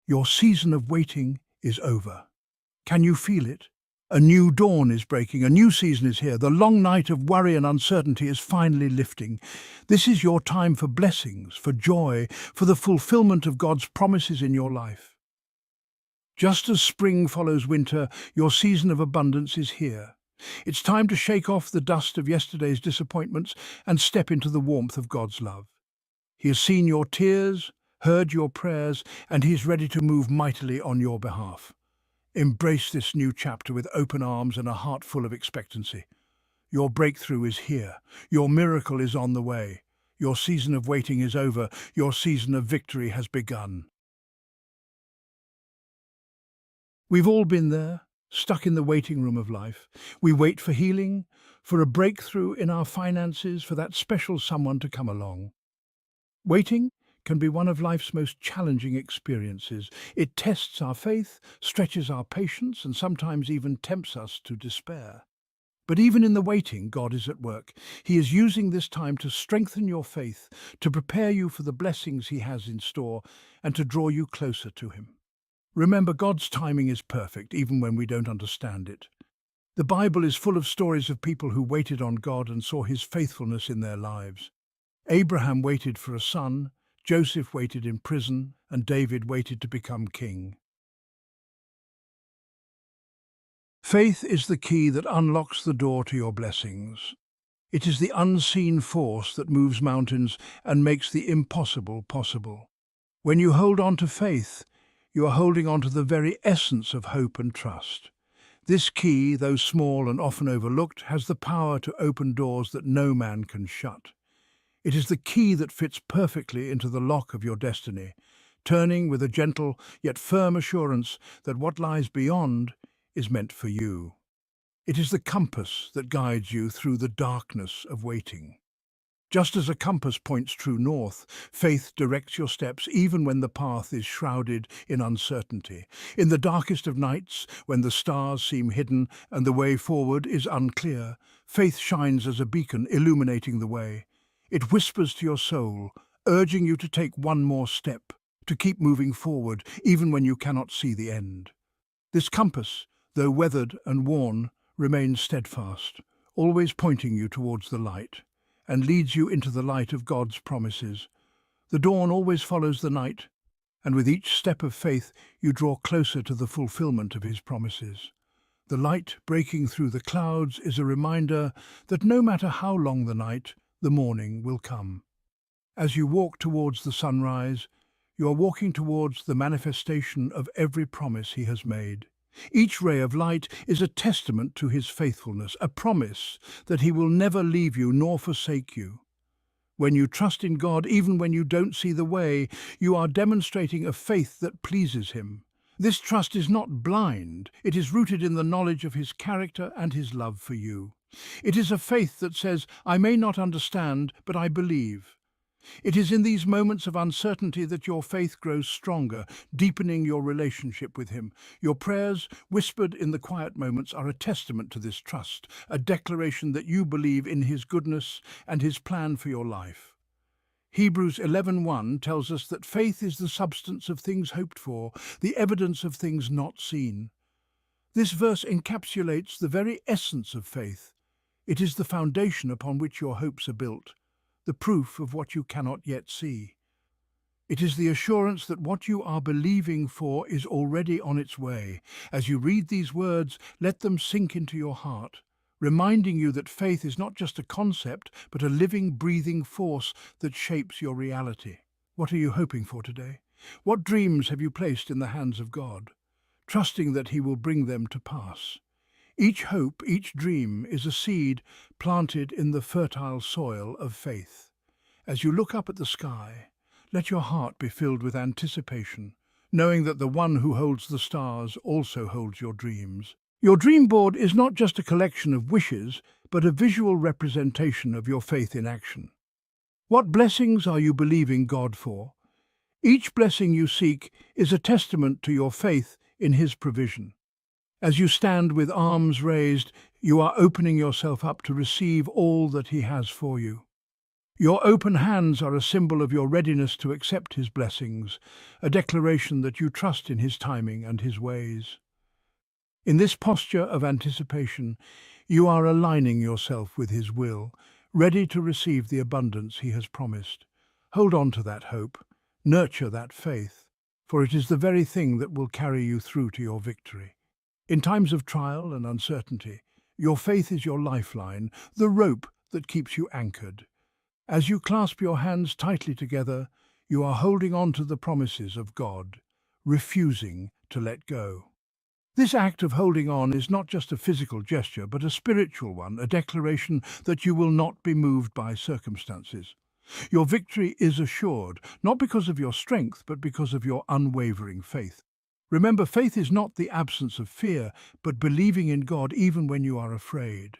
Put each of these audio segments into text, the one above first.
Your season of waiting is over. Can you feel it? A new dawn is breaking, a new season is here. The long night of worry and uncertainty is finally lifting. This is your time for blessings, for joy, for the fulfillment of God's promises in your life. Just as spring follows winter, your season of abundance is here. It's time to shake off the dust of yesterday's disappointments and step into the warmth of God's love. He has seen your tears, heard your prayers, and He is ready to move mightily on your behalf. Embrace this new chapter with open arms and a heart full of expectancy. Your breakthrough is here. Your miracle is on the way. Your season of waiting is over. Your season of victory has begun. We've all been there, stuck in the waiting room of life. We wait for healing, for a breakthrough in our finances, for that special someone to come along. Waiting can be one of life's most challenging experiences. It tests our faith, stretches our patience, and sometimes even tempts us to despair. But even in the waiting, God is at work. He is using this time to strengthen your faith, to prepare you for the blessings He has in store, and to draw you closer to Him. Remember, God's timing is perfect, even when we don't understand it. The Bible is full of stories of people who waited on God and saw His faithfulness in their lives. Abraham waited for a son, Joseph waited in prison, and David waited to become king. Faith is the key that unlocks the door to your blessings. It is the unseen force that moves mountains and makes the impossible possible. When you hold on to faith, you are holding on to the very essence of hope and trust. This key, though small and often overlooked, has the power to open doors that no man can shut. It is the key that fits perfectly into the lock of your destiny, turning with a gentle yet firm assurance that what lies beyond is meant for you. It is the compass that guides you through the darkness of waiting. Just as a compass points true north, faith directs your steps even when the path is shrouded in uncertainty. In the darkest of nights, when the stars seem hidden and the way forward is unclear, faith shines as a beacon illuminating the way. It whispers to your soul, urging you to take one more step, to keep moving forward, even when you cannot see the end. This compass, though weathered and worn, remains steadfast, always pointing you towards the light, and leads you into the light of God's promises. The dawn always follows the night, and with each step of faith you draw closer to the fulfillment of His promises. The light breaking through the clouds is a reminder that no matter how long the night, the morning will come. As you walk towards the sunrise, you are walking towards the manifestation of every promise He has made. Each ray of light is a testament to His faithfulness, a promise that He will never leave you nor forsake you. When you trust in God, even when you don't see the way, you are demonstrating a faith that pleases Him. This trust is not blind, it is rooted in the knowledge of His character and His love for you. It is a faith that says, I may not understand, but I believe. It is in these moments of uncertainty that your faith grows stronger, deepening your relationship with Him. Your prayers, whispered in the quiet moments, are a testament to this trust, a declaration that you believe in His goodness and His plan for your life. Hebrews 11:1 tells us that faith is the substance of things hoped for, the evidence of things not seen. This verse encapsulates the very essence of faith. It is the foundation upon which your hopes are built, the proof of what you cannot yet see. It is the assurance that what you are believing for is already on its way. As you read these words, let them sink into your heart, reminding you that faith is not just a concept, but a living, breathing force that shapes your reality. What are you hoping for today? What dreams have you placed in the hands of God, trusting that He will bring them to pass? Each hope, each dream is a seed planted in the fertile soil of faith. As you look up at the sky, let your heart be filled with anticipation, knowing that the one who holds the stars also holds your dreams. Your dream board is not just a collection of wishes, but a visual representation of your faith in action. What blessings are you believing God for? Each blessing you seek is a testament to your faith in His provision. As you stand with arms raised, you are opening yourself up to receive all that He has for you. Your open hands are a symbol of your readiness to accept his blessings, a declaration that you trust in his timing and his ways. In this posture of anticipation, you are aligning yourself with his will, ready to receive the abundance he has promised. Hold on to that hope, nurture that faith, for it is the very thing that will carry you through to your victory. In times of trial and uncertainty, your faith is your lifeline, the rope that keeps you anchored. As you clasp your hands tightly together, you are holding on to the promises of God, refusing to let go. This act of holding on is not just a physical gesture, but a spiritual one, a declaration that you will not be moved by circumstances. Your victory is assured, not because of your strength, but because of your unwavering faith. Remember, faith is not the absence of fear, but believing in God even when you are afraid.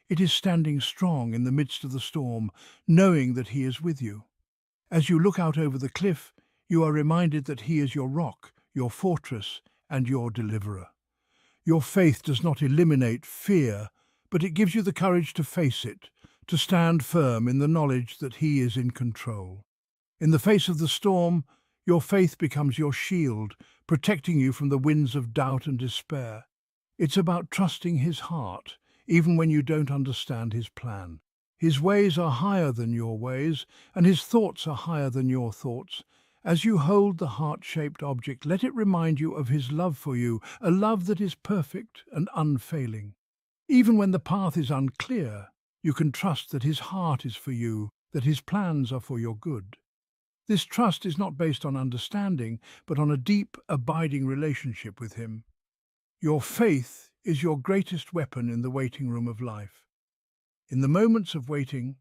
It is standing strong in the midst of the storm, knowing that he is with you. As you look out over the cliff, you are reminded that he is your rock, your fortress, and your deliverer. Your faith does not eliminate fear, but it gives you the courage to face it, to stand firm in the knowledge that he is in control. In the face of the storm, your faith becomes your shield, protecting you from the winds of doubt and despair. It's about trusting his heart, even when you don't understand his plan. His ways are higher than your ways, and his thoughts are higher than your thoughts. As you hold the heart-shaped object, let it remind you of his love for you, a love that is perfect and unfailing. Even when the path is unclear, you can trust that his heart is for you, that his plans are for your good. This trust is not based on understanding, but on a deep, abiding relationship with him. Your faith is your greatest weapon in the waiting room of life. In the moments of waiting,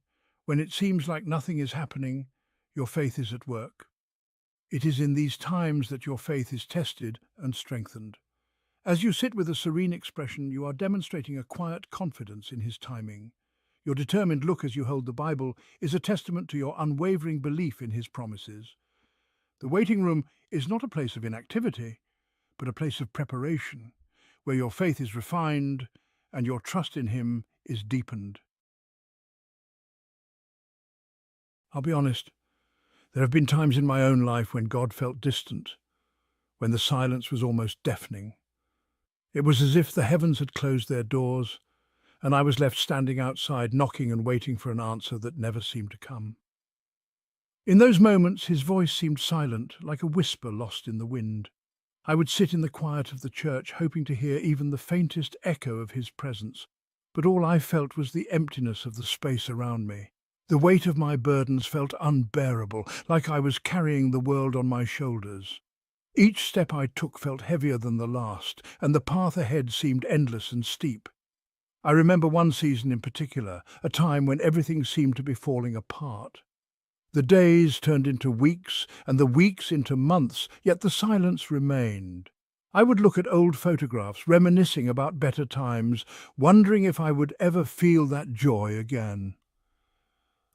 when it seems like nothing is happening, your faith is at work. It is in these times that your faith is tested and strengthened. As you sit with a serene expression, you are demonstrating a quiet confidence in his timing. Your determined look as you hold the Bible is a testament to your unwavering belief in his promises. The waiting room is not a place of inactivity, but a place of preparation, where your faith is refined and your trust in him is deepened. I'll be honest, there have been times in my own life when God felt distant, when the silence was almost deafening. It was as if the heavens had closed their doors, and I was left standing outside, knocking and waiting for an answer that never seemed to come. In those moments, his voice seemed silent, like a whisper lost in the wind. I would sit in the quiet of the church, hoping to hear even the faintest echo of his presence, but all I felt was the emptiness of the space around me. The weight of my burdens felt unbearable, like I was carrying the world on my shoulders. Each step I took felt heavier than the last, and the path ahead seemed endless and steep. I remember one season in particular, a time when everything seemed to be falling apart. The days turned into weeks, and the weeks into months, yet the silence remained. I would look at old photographs, reminiscing about better times, wondering if I would ever feel that joy again.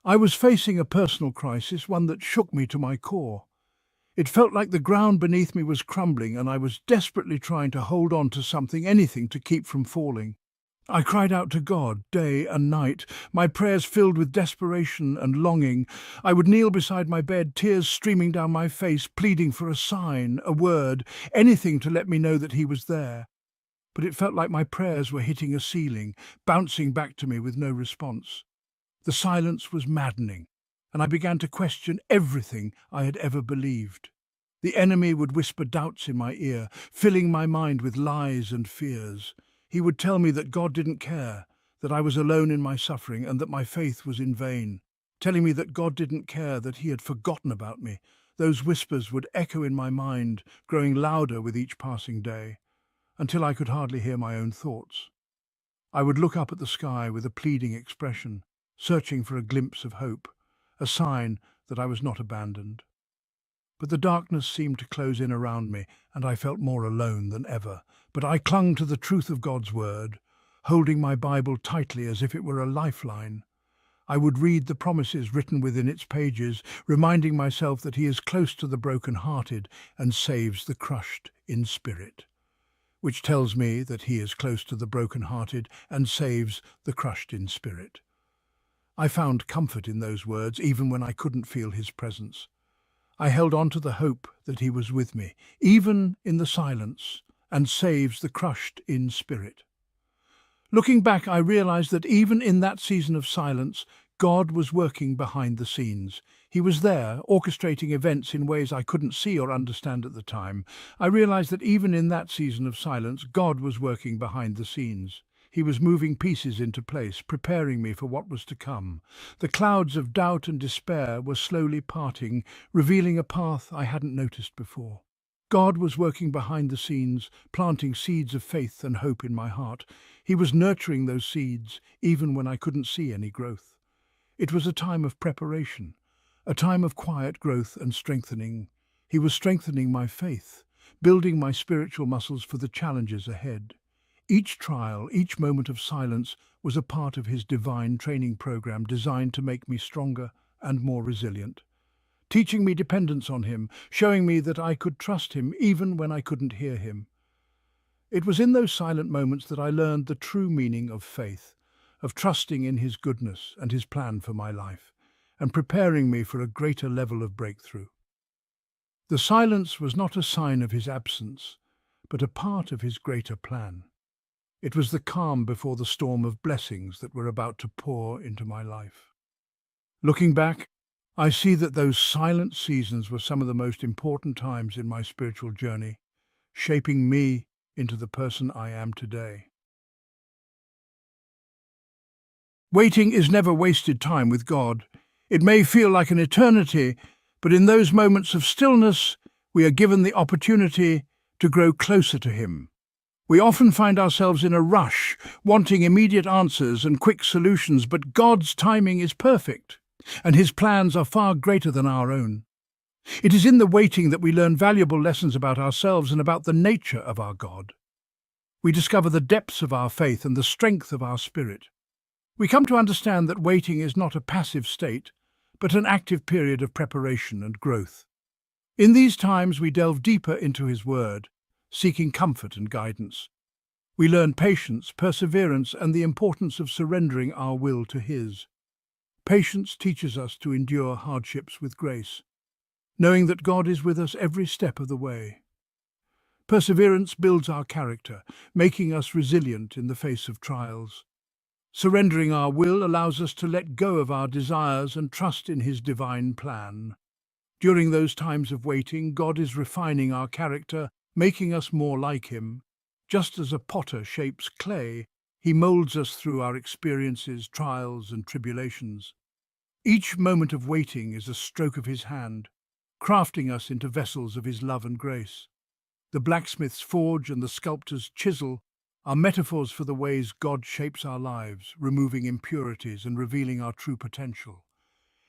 I was facing a personal crisis, one that shook me to my core. It felt like the ground beneath me was crumbling, and I was desperately trying to hold on to something, anything, to keep from falling. I cried out to God day and night, my prayers filled with desperation and longing. I would kneel beside my bed, tears streaming down my face, pleading for a sign, a word, anything to let me know that he was there. But it felt like my prayers were hitting a ceiling, bouncing back to me with no response. The silence was maddening, and I began to question everything I had ever believed. The enemy would whisper doubts in my ear, filling my mind with lies and fears. He would tell me that God didn't care, that I was alone in my suffering and that my faith was in vain. Telling me that God didn't care, that he had forgotten about me. Those whispers would echo in my mind, growing louder with each passing day, until I could hardly hear my own thoughts. I would look up at the sky with a pleading expression, searching for a glimpse of hope, a sign that I was not abandoned. But the darkness seemed to close in around me, and I felt more alone than ever. But I clung to the truth of God's word, holding my Bible tightly as if it were a lifeline. I would read the promises written within its pages, reminding myself that he is close to the broken-hearted and saves the crushed in spirit, which tells me that he is close to the broken-hearted and saves the crushed in spirit. I found comfort in those words, even when I couldn't feel his presence. I held on to the hope that he was with me, even in the silence, and saves the crushed in spirit. Looking back, I realized that even in that season of silence, God was working behind the scenes. He was there, orchestrating events in ways I couldn't see or understand at the time. I realized that even in that season of silence, God was working behind the scenes. He was moving pieces into place, preparing me for what was to come. The clouds of doubt and despair were slowly parting, revealing a path I hadn't noticed before. God was working behind the scenes, planting seeds of faith and hope in my heart. He was nurturing those seeds, even when I couldn't see any growth. It was a time of preparation, a time of quiet growth and strengthening. He was strengthening my faith, building my spiritual muscles for the challenges ahead. Each trial, each moment of silence was a part of his divine training program designed to make me stronger and more resilient, teaching me dependence on him, showing me that I could trust him even when I couldn't hear him. It was in those silent moments that I learned the true meaning of faith, of trusting in his goodness and his plan for my life, and preparing me for a greater level of breakthrough. The silence was not a sign of his absence, but a part of his greater plan. It was the calm before the storm of blessings that were about to pour into my life. Looking back, I see that those silent seasons were some of the most important times in my spiritual journey, shaping me into the person I am today. Waiting is never wasted time with God. It may feel like an eternity, but in those moments of stillness, we are given the opportunity to grow closer to Him. We often find ourselves in a rush, wanting immediate answers and quick solutions, but God's timing is perfect, and His plans are far greater than our own. It is in the waiting that we learn valuable lessons about ourselves and about the nature of our God. We discover the depths of our faith and the strength of our spirit. We come to understand that waiting is not a passive state, but an active period of preparation and growth. In these times, we delve deeper into His Word, seeking comfort and guidance. We learn patience, perseverance, and the importance of surrendering our will to His. Patience teaches us to endure hardships with grace, knowing that God is with us every step of the way. Perseverance builds our character, making us resilient in the face of trials. Surrendering our will allows us to let go of our desires and trust in His divine plan. During those times of waiting, God is refining our character, making us more like Him. Just as a potter shapes clay, He molds us through our experiences, trials, and tribulations. Each moment of waiting is a stroke of His hand, crafting us into vessels of His love and grace. The blacksmith's forge and the sculptor's chisel are metaphors for the ways God shapes our lives, removing impurities and revealing our true potential.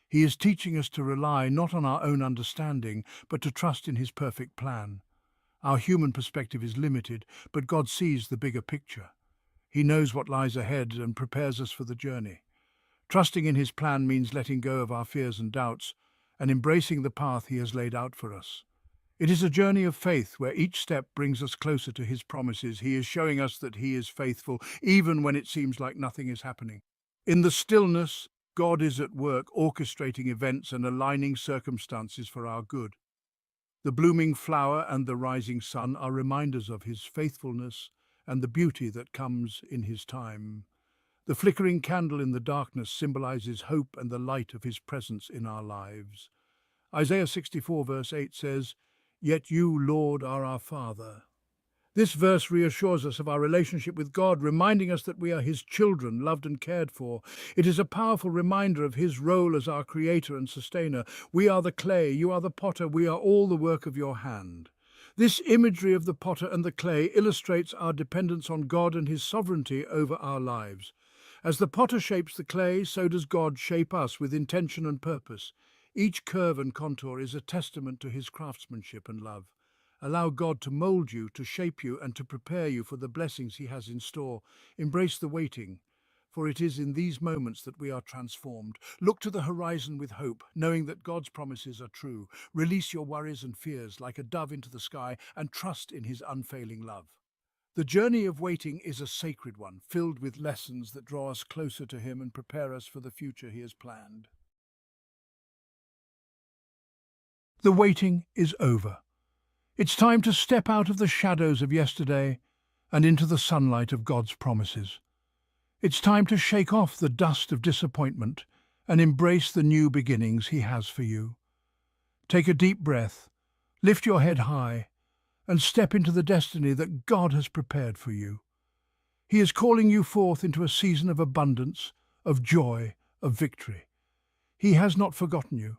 He is teaching us to rely not on our own understanding, but to trust in His perfect plan. Our human perspective is limited, but God sees the bigger picture. He knows what lies ahead and prepares us for the journey. Trusting in His plan means letting go of our fears and doubts and embracing the path He has laid out for us. It is a journey of faith where each step brings us closer to His promises. He is showing us that He is faithful, even when it seems like nothing is happening. In the stillness, God is at work orchestrating events and aligning circumstances for our good. The blooming flower and the rising sun are reminders of His faithfulness and the beauty that comes in His time. The flickering candle in the darkness symbolizes hope and the light of His presence in our lives. Isaiah 64 verse 8 says, "Yet you, Lord, are our Father." This verse reassures us of our relationship with God, reminding us that we are His children, loved and cared for. It is a powerful reminder of His role as our Creator and Sustainer. We are the clay, you are the potter, we are all the work of your hand. This imagery of the potter and the clay illustrates our dependence on God and His sovereignty over our lives. As the potter shapes the clay, so does God shape us with intention and purpose. Each curve and contour is a testament to His craftsmanship and love. Allow God to mold you, to shape you, and to prepare you for the blessings He has in store. Embrace the waiting, for it is in these moments that we are transformed. Look to the horizon with hope, knowing that God's promises are true. Release your worries and fears like a dove into the sky and trust in His unfailing love. The journey of waiting is a sacred one, filled with lessons that draw us closer to Him and prepare us for the future He has planned. The waiting is over. It's time to step out of the shadows of yesterday and into the sunlight of God's promises. It's time to shake off the dust of disappointment and embrace the new beginnings He has for you. Take a deep breath, lift your head high, and step into the destiny that God has prepared for you. He is calling you forth into a season of abundance, of joy, of victory. He has not forgotten you,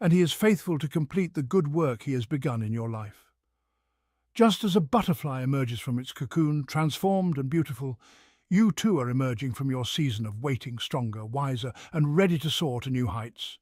and He is faithful to complete the good work He has begun in your life. Just as a butterfly emerges from its cocoon, transformed and beautiful, you too are emerging from your season of waiting stronger, wiser, and ready to soar to new heights.